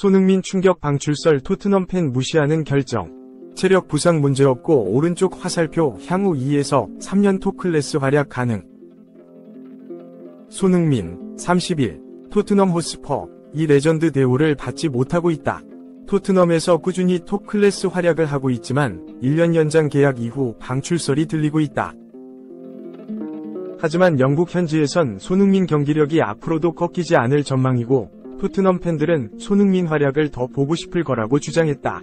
손흥민 충격 방출설 토트넘 팬 무시하는 결정. 체력 부상 문제없고 오른쪽 화살표 향후 2에서 3년 톱클래스 활약 가능. 손흥민 30일 토트넘 호스퍼 이 레전드 대우를 받지 못하고 있다. 토트넘에서 꾸준히 톱클래스 활약을 하고 있지만 1년 연장 계약 이후 방출설이 들리고 있다. 하지만 영국 현지에선 손흥민 경기력이 앞으로도 꺾이지 않을 전망이고 토트넘 팬들은 손흥민 활약을 더 보고 싶을 거라고 주장했다.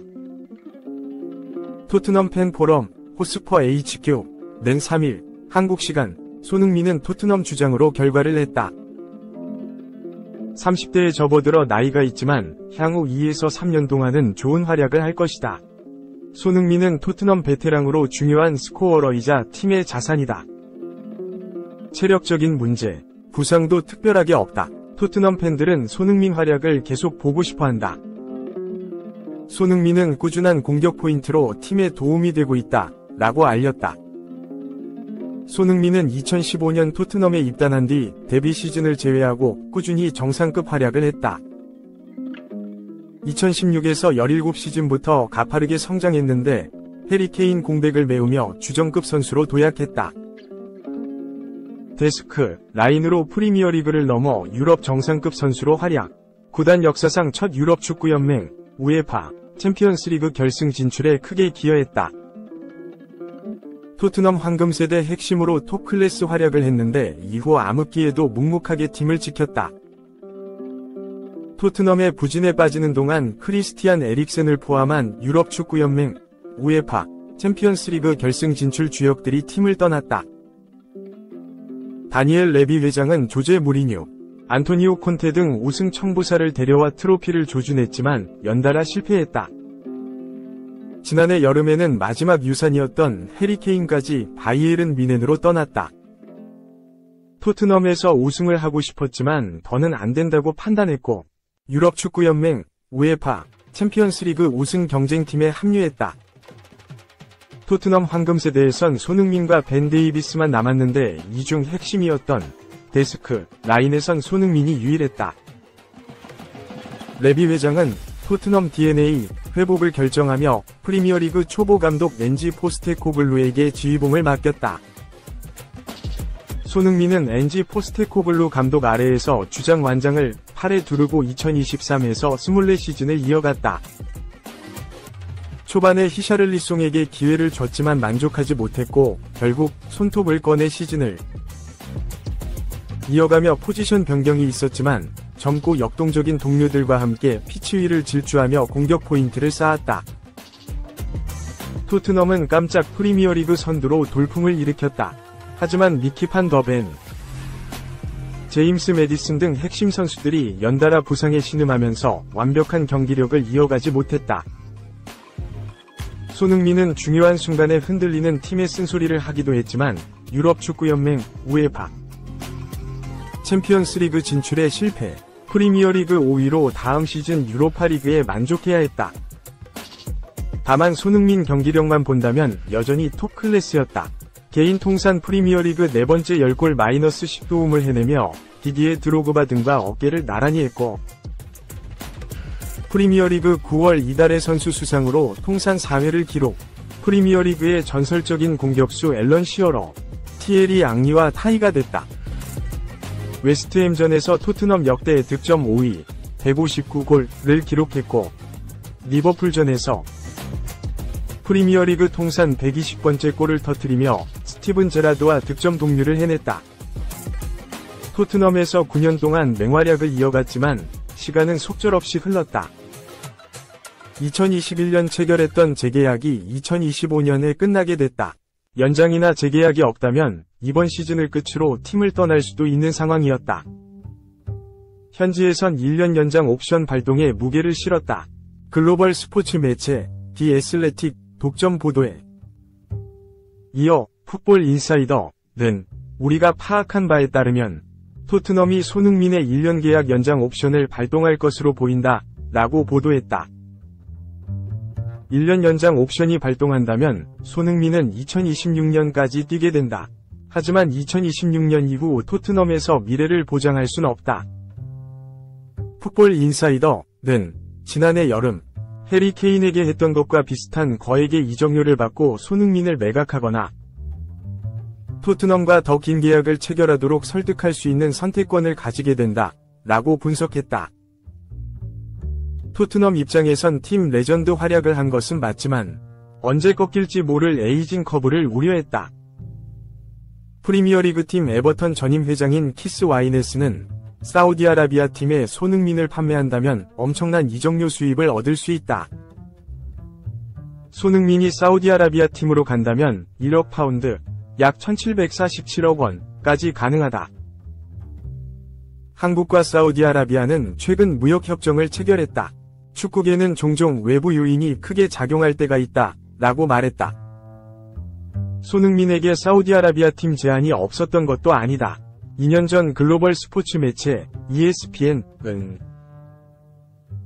토트넘 팬 포럼 호스퍼 HQ는 3일 한국 시간 손흥민은 토트넘 주장으로 결과를 냈다. 30대에 접어들어 나이가 있지만 향후 2에서 3년 동안은 좋은 활약을 할 것이다. 손흥민은 토트넘 베테랑으로 중요한 스코어러이자 팀의 자산이다. 체력적인 문제, 부상도 특별하게 없다. 토트넘 팬들은 손흥민 활약을 계속 보고 싶어한다. 손흥민은 꾸준한 공격 포인트로 팀에 도움이 되고 있다 라고 알렸다. 손흥민은 2015년 토트넘에 입단한 뒤 데뷔 시즌을 제외하고 꾸준히 정상급 활약을 했다. 2016에서 17시즌부터 가파르게 성장했는데 해리 케인 공백을 메우며 주전급 선수로 도약했다. 데스크 라인으로 프리미어리그를 넘어 유럽 정상급 선수로 활약. 구단 역사상 첫 유럽 축구연맹 우에파 챔피언스리그 결승 진출에 크게 기여했다. 토트넘 황금세대 핵심으로 톱클래스 활약을 했는데 이후 암흑기에도 묵묵하게 팀을 지켰다. 토트넘의 부진에 빠지는 동안 크리스티안 에릭센을 포함한 유럽 축구연맹 우에파 챔피언스리그 결승 진출 주역들이 팀을 떠났다. 다니엘 레비 회장은 조제 무리뉴, 안토니오 콘테 등 우승 청부사를 데려와 트로피를 조준했지만 연달아 실패했다. 지난해 여름에는 마지막 유산이었던 해리 케인까지 바이에른 뮌헨으로 떠났다. 토트넘에서 우승을 하고 싶었지만 더는 안 된다고 판단했고 유럽 축구연맹 우에파 챔피언스리그 우승 경쟁팀에 합류했다. 토트넘 황금세대에선 손흥민과 벤 데이비스만 남았는데 이 중 핵심이었던 데스크 라인에선 손흥민이 유일했다. 레비 회장은 토트넘 DNA 회복을 결정하며 프리미어리그 초보 감독 엔지 포스테코글루에게 지휘봉을 맡겼다. 손흥민은 엔지 포스테코글루 감독 아래에서 주장 완장을 팔에 두르고 2023에서 24시즌을 이어갔다. 초반에 히샤를리송에게 기회를 줬지만 만족하지 못했고 결국 손톱을 꺼내 시즌을 이어가며 포지션 변경이 있었지만 젊고 역동적인 동료들과 함께 피치 위를 질주하며 공격 포인트를 쌓았다. 토트넘은 깜짝 프리미어리그 선두로 돌풍을 일으켰다. 하지만 미키 판 더벤, 제임스 매디슨 등 핵심 선수들이 연달아 부상에 신음하면서 완벽한 경기력을 이어가지 못했다. 손흥민은 중요한 순간에 흔들리는 팀의 쓴소리를 하기도 했지만 유럽 축구연맹 우에파 챔피언스리그 진출에 실패, 프리미어리그 5위로 다음 시즌 유로파리그에 만족해야 했다. 다만 손흥민 경기력만 본다면 여전히 톱클래스였다. 개인 통산 프리미어리그 4번째 10골 마이너스 10도움을 해내며 디디에 드로그바 등과 어깨를 나란히 했고 프리미어리그 9월 이달의 선수 수상으로 통산 4회를 기록. 프리미어리그의 전설적인 공격수 앨런 시어러, 티에리 앙리와 타이가 됐다. 웨스트햄전에서 토트넘 역대 득점 5위, 159골을 기록했고 리버풀전에서 프리미어리그 통산 120번째 골을 터뜨리며 스티븐 제라드와 득점 동률을 해냈다. 토트넘에서 9년 동안 맹활약을 이어갔지만 시간은 속절없이 흘렀다. 2021년 체결했던 재계약이 2025년에 끝나게 됐다. 연장이나 재계약이 없다면 이번 시즌을 끝으로 팀을 떠날 수도 있는 상황이었다. 현지에선 1년 연장 옵션 발동에 무게를 실었다. 글로벌 스포츠 매체 디 애슬레틱 독점 보도에 이어 풋볼 인사이더는 우리가 파악한 바에 따르면 토트넘이 손흥민의 1년 계약 연장 옵션을 발동할 것으로 보인다 라고 보도했다. 1년 연장 옵션이 발동한다면 손흥민은 2026년까지 뛰게 된다. 하지만 2026년 이후 토트넘에서 미래를 보장할 순 없다. 풋볼 인사이더는 지난해 여름 해리 케인에게 했던 것과 비슷한 거액의 이적료를 받고 손흥민을 매각하거나 토트넘과 더 긴 계약을 체결하도록 설득할 수 있는 선택권을 가지게 된다 라고 분석했다. 토트넘 입장에선 팀 레전드 활약을 한 것은 맞지만 언제 꺾일지 모를 에이징 커브를 우려했다. 프리미어리그 팀 에버턴 전임 회장인 키스 와이네스는 사우디아라비아 팀에 손흥민을 판매한다면 엄청난 이적료 수입을 얻을 수 있다. 손흥민이 사우디아라비아 팀으로 간다면 1억 파운드, 약 1747억 원까지 가능하다. 한국과 사우디아라비아는 최근 무역협정을 체결했다. 축구계는 종종 외부 요인이 크게 작용할 때가 있다 라고 말했다. 손흥민에게 사우디아라비아 팀 제안이 없었던 것도 아니다. 2년 전 글로벌 스포츠 매체 ESPN은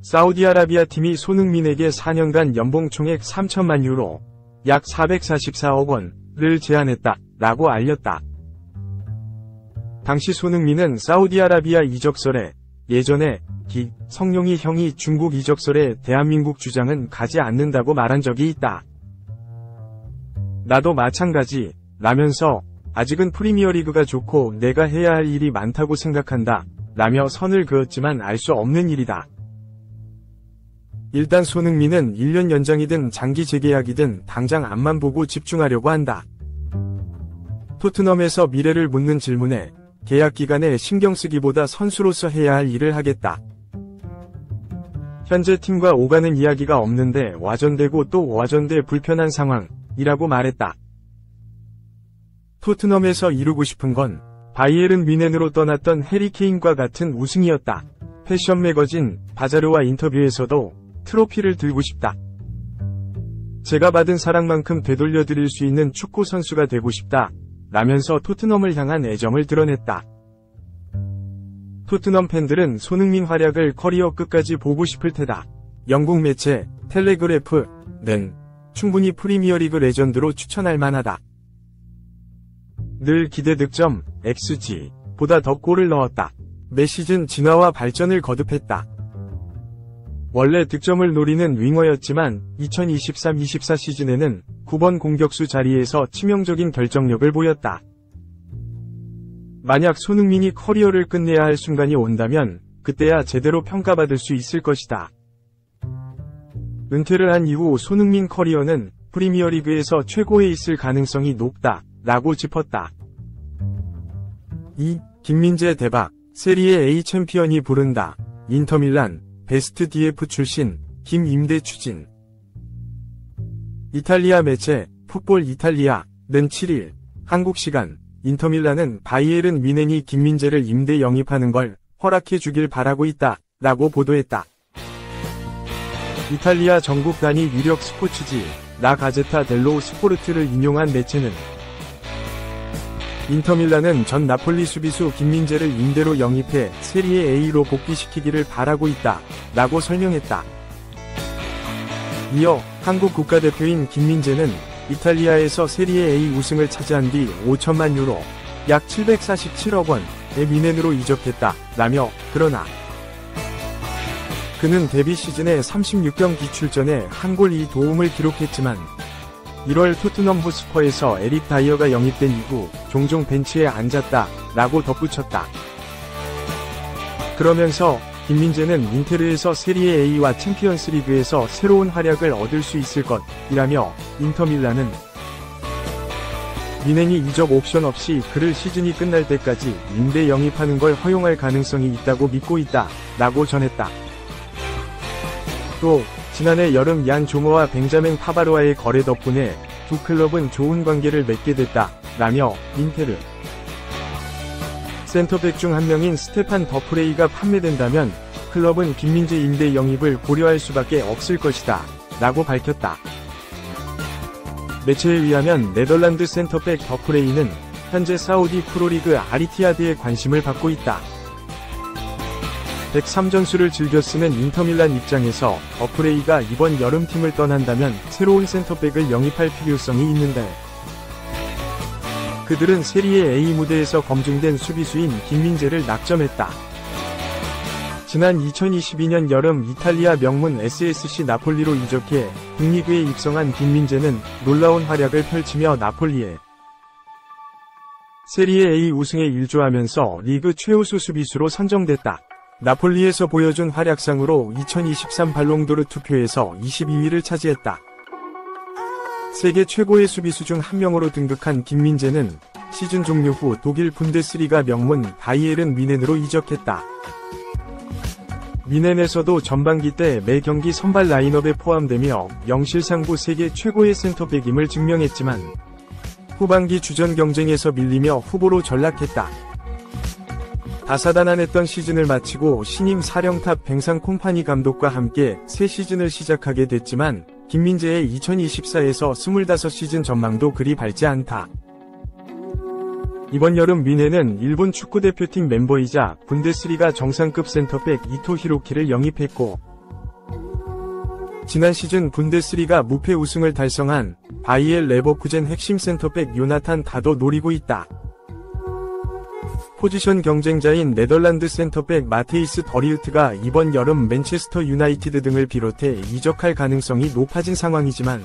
사우디아라비아 팀이 손흥민에게 4년간 연봉 총액 3천만 유로, 약 444억 원을 제안했다 라고 알렸다. 당시 손흥민은 사우디아라비아 이적설에 예전에 성룡이 형이 중국 이적설에 대한민국 주장은 가지 않는다고 말한 적이 있다. 나도 마찬가지 라면서 아직은 프리미어리그가 좋고 내가 해야 할 일이 많다고 생각한다 라며 선을 그었지만 알 수 없는 일이다. 일단 손흥민은 1년 연장이든 장기 재계약이든 당장 앞만 보고 집중하려고 한다. 토트넘에서 미래를 묻는 질문에 계약 기간에 신경 쓰기보다 선수로서 해야 할 일을 하겠다. 현재 팀과 오가는 이야기가 없는데 와전되고 또 와전돼 불편한 상황이라고 말했다. 토트넘에서 이루고 싶은 건 바이에른 뮌헨으로 떠났던 해리 케인과 같은 우승이었다. 패션 매거진 바자르와 인터뷰에서도 트로피를 들고 싶다. 제가 받은 사랑만큼 되돌려드릴 수 있는 축구 선수가 되고 싶다 라면서 토트넘을 향한 애정을 드러냈다. 토트넘 팬들은 손흥민 활약을 커리어 끝까지 보고 싶을 테다. 영국 매체 텔레그래프는 충분히 프리미어리그 레전드로 추천할 만하다. 늘 기대 득점 XG보다 더 골을 넣었다. 매 시즌 진화와 발전을 거듭했다. 원래 득점을 노리는 윙어였지만 2023-24 시즌에는 9번 공격수 자리에서 치명적인 결정력을 보였다. 만약 손흥민이 커리어를 끝내야 할 순간이 온다면 그때야 제대로 평가받을 수 있을 것이다. 은퇴를 한 이후 손흥민 커리어는 프리미어리그에서 최고에 있을 가능성이 높다 라고 짚었다. 김민재 대박, 세리에 A 챔피언이 부른다. 인터밀란, 베스트 DF 출신, 김임대 추진. 이탈리아 매체 풋볼 이탈리아는 7일 한국 시간 인터밀란은 바이에른 뮌헨이 김민재를 임대 영입하는 걸 허락해 주길 바라고 있다 라고 보도했다. 이탈리아 전국 단위 유력 스포츠지 라 가제타 델로 스포르트를 인용한 매체는 인터밀란은 전 나폴리 수비수 김민재를 임대로 영입해 세리에 A로 복귀시키기를 바라고 있다 라고 설명했다. 이어 한국 국가대표인 김민재는 이탈리아에서 세리에 A 우승을 차지한 뒤 5천만 유로, 약 747억 원의 뮌헨으로 이적했다 라며 그러나 그는 데뷔 시즌에 36경기 출전에 한 골 2도움을 기록했지만 1월 토트넘 호스퍼에서 에릭 다이어가 영입된 이후 종종 벤치에 앉았다 라고 덧붙였다. 그러면서 김민재는 인테르에서 세리에 A와 챔피언스 리그에서 새로운 활약을 얻을 수 있을 것이라며 인터밀란은 뮌헨이 이적 옵션 없이 그를 시즌이 끝날 때까지 임대 영입하는 걸 허용할 가능성이 있다고 믿고 있다 라고 전했다. 또 지난해 여름 얀 조머와 벤자멘 파바르와의 거래 덕분에 두 클럽은 좋은 관계를 맺게 됐다 라며 인테르 센터백 중 한 명인 스테판 더프레이가 판매된다면 클럽은 김민재 임대 영입을 고려할 수밖에 없을 것이다 라고 밝혔다. 매체에 의하면 네덜란드 센터백 더프레이는 현재 사우디 프로리그 아리티아드에 관심을 받고 있다. 103전술을 즐겨 쓰는 인터밀란 입장에서 더프레이가 이번 여름 팀을 떠난다면 새로운 센터백을 영입할 필요성이 있는데 그들은 세리에 A 무대에서 검증된 수비수인 김민재를 낙점했다. 지난 2022년 여름 이탈리아 명문 SSC 나폴리로 이적해 북리그에 입성한 김민재는 놀라운 활약을 펼치며 나폴리에 세리에 A 우승에 일조하면서 리그 최우수 수비수로 선정됐다. 나폴리에서 보여준 활약상으로 2023 발롱도르 투표에서 22위를 차지했다. 세계 최고의 수비수 중 한 명으로 등극한 김민재는 시즌 종료 후 독일 분데스리가 명문 바이에른 뮌헨으로 이적했다. 뮌헨에서도 전반기 때 매 경기 선발 라인업에 포함되며 명실상부 세계 최고의 센터백임을 증명했지만 후반기 주전 경쟁에서 밀리며 후보로 전락했다. 다사다난했던 시즌을 마치고 신임 사령탑 뱅상 콤파니 감독과 함께 새 시즌을 시작하게 됐지만 김민재의 2024에서 25시즌 전망도 그리 밝지 않다. 이번 여름 뮌헨은 일본 축구대표팀 멤버이자 분데스리가 정상급 센터백 이토 히로키를 영입했고 지난 시즌 분데스리가 무패 우승을 달성한 바이엘 레버쿠젠 핵심 센터백 요나탄 다도 노리고 있다. 포지션 경쟁자인 네덜란드 센터백 마테이스 더리우트가 이번 여름 맨체스터 유나이티드 등을 비롯해 이적할 가능성이 높아진 상황이지만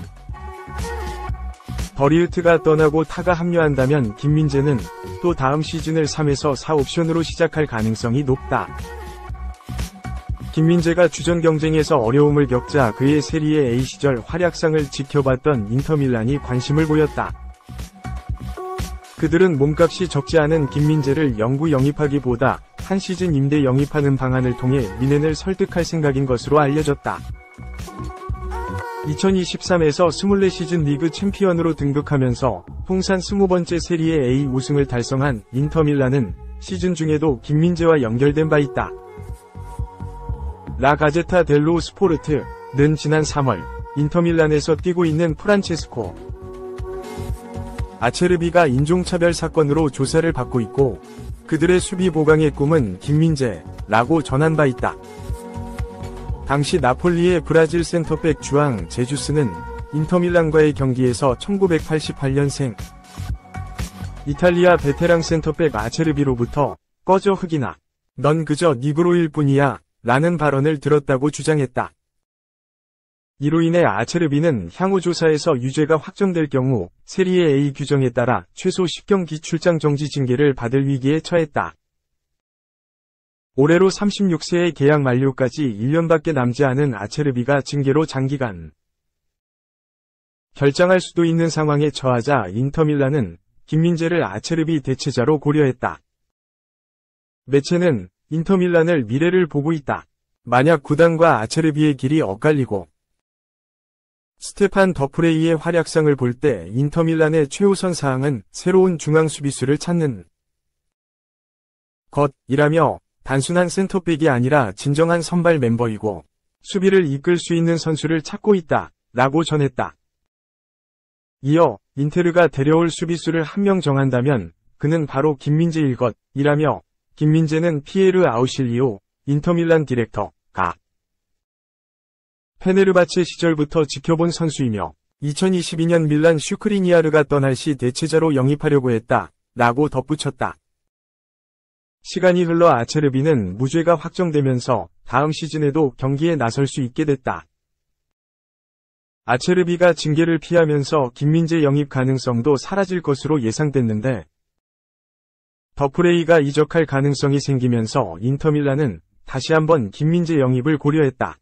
더리우트가 떠나고 타가 합류한다면 김민재는 또 다음 시즌을 3에서 4 옵션으로 시작할 가능성이 높다. 김민재가 주전 경쟁에서 어려움을 겪자 그의 세리에 A 시절 활약상을 지켜봤던 인터밀란이 관심을 보였다. 그들은 몸값이 적지 않은 김민재를 영구 영입하기보다 한 시즌 임대 영입하는 방안을 통해 뮌헨을 설득할 생각인 것으로 알려졌다. 2023에서 24시즌 리그 챔피언으로 등극하면서 통산 20번째 세리에 A 우승을 달성한 인터밀란은 시즌 중에도 김민재와 연결된 바 있다. 라 가제타 델로 스포르트는 지난 3월 인터밀란에서 뛰고 있는 프란체스코 아체르비가 인종차별 사건으로 조사를 받고 있고 그들의 수비 보강의 꿈은 김민재라고 전한 바 있다. 당시 나폴리의 브라질 센터백 주앙 제주스는 인터밀란과의 경기에서 1988년생 이탈리아 베테랑 센터백 아체르비로부터 꺼져 흑인아, 넌 그저 니그로일 뿐이야 라는 발언을 들었다고 주장했다. 이로 인해 아체르비는 향후 조사에서 유죄가 확정될 경우 세리에 A 규정에 따라 최소 10경기 출장 정지 징계를 받을 위기에 처했다. 올해로 36세의 계약 만료까지 1년밖에 남지 않은 아체르비가 징계로 장기간 결장할 수도 있는 상황에 처하자 인터밀란은 김민재를 아체르비 대체자로 고려했다. 매체는 인터밀란을 미래를 보고 있다. 만약 구단과 아체르비의 길이 엇갈리고 스테판 더프레이의 활약상을 볼 때 인터밀란의 최우선 사항은 새로운 중앙 수비수를 찾는 것이라며 단순한 센터백이 아니라 진정한 선발 멤버이고 수비를 이끌 수 있는 선수를 찾고 있다 라고 전했다. 이어 인테르가 데려올 수비수를 한 명 정한다면 그는 바로 김민재일 것이라며 김민재는 피에르 아우실리오 인터밀란 디렉터가 페네르바체 시절부터 지켜본 선수이며 2022년 밀란 슈크리니아르가 떠날 시 대체자로 영입하려고 했다 라고 덧붙였다. 시간이 흘러 아체르비는 무죄가 확정되면서 다음 시즌에도 경기에 나설 수 있게 됐다. 아체르비가 징계를 피하면서 김민재 영입 가능성도 사라질 것으로 예상됐는데 더프레이가 이적할 가능성이 생기면서 인터밀란은 다시 한번 김민재 영입을 고려했다.